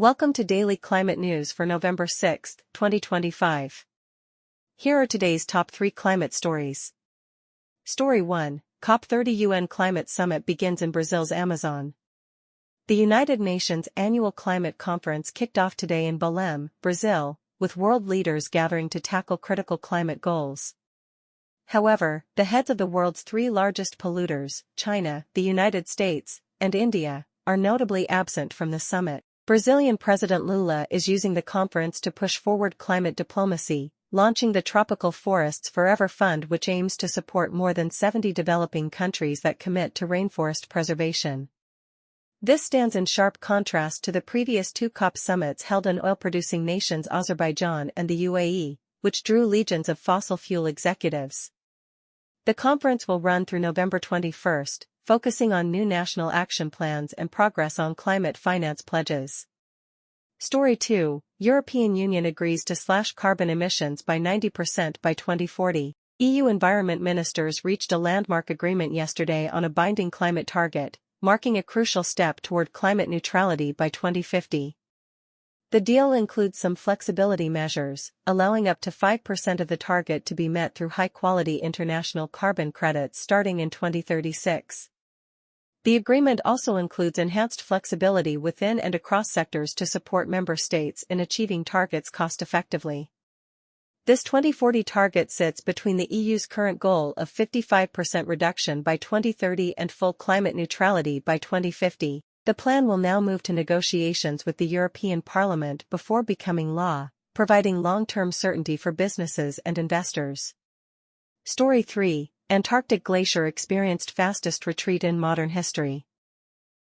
Welcome to Daily Climate News for November 6, 2025. Here are today's top 3 climate stories. Story 1, COP30 UN Climate Summit begins in Brazil's Amazon. The United Nations Annual Climate Conference kicked off today in Belém, Brazil, with world leaders gathering to tackle critical climate goals. However, the heads of the world's 3 largest polluters, China, the United States, and India, are notably absent from the summit. Brazilian President Lula is using the conference to push forward climate diplomacy, launching the Tropical Forests Forever Fund, which aims to support more than 70 developing countries that commit to rainforest preservation. This stands in sharp contrast to the previous 2 COP summits held in oil-producing nations Azerbaijan and the UAE, which drew legions of fossil fuel executives. The conference will run through November 21, focusing on new national action plans and progress on climate finance pledges. Story 2, European Union agrees to slash carbon emissions by 90% by 2040. EU environment ministers reached a landmark agreement yesterday on a binding climate target, marking a crucial step toward climate neutrality by 2050. The deal includes some flexibility measures, allowing up to 5% of the target to be met through high-quality international carbon credits starting in 2036. The agreement also includes enhanced flexibility within and across sectors to support member states in achieving targets cost-effectively. This 2040 target sits between the EU's current goal of 55% reduction by 2030 and full climate neutrality by 2050. The plan will now move to negotiations with the European Parliament before becoming law, providing long-term certainty for businesses and investors. Story 3, Antarctic glacier experienced fastest retreat in modern history.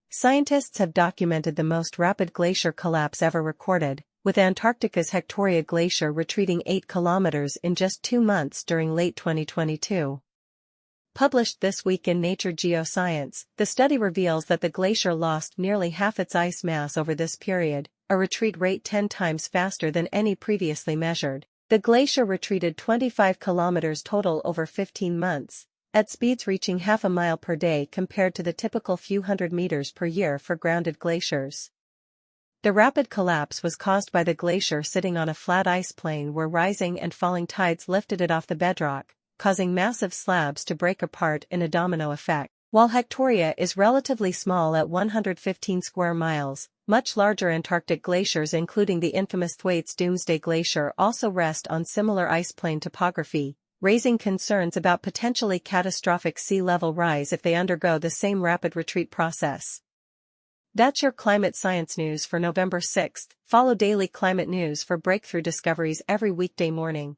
Scientists have documented the most rapid glacier collapse ever recorded, with Antarctica's Hectoria Glacier retreating 8 kilometers in just 2 months during late 2022. Published this week in Nature Geoscience, the study reveals that the glacier lost nearly half its ice mass over this period, a retreat rate 10 times faster than any previously measured. The glacier retreated 25 kilometers total over 15 months, at speeds reaching half a mile per day compared to the typical few hundred meters per year for grounded glaciers. The rapid collapse was caused by the glacier sitting on a flat ice plain where rising and falling tides lifted it off the bedrock, causing massive slabs to break apart in a domino effect. While Hectoria is relatively small at 115 square miles, much larger Antarctic glaciers including the infamous Thwaites Doomsday Glacier also rest on similar ice plain topography, raising concerns about potentially catastrophic sea level rise if they undergo the same rapid retreat process. That's your climate science news for November 6th. Follow Daily Climate News for breakthrough discoveries every weekday morning.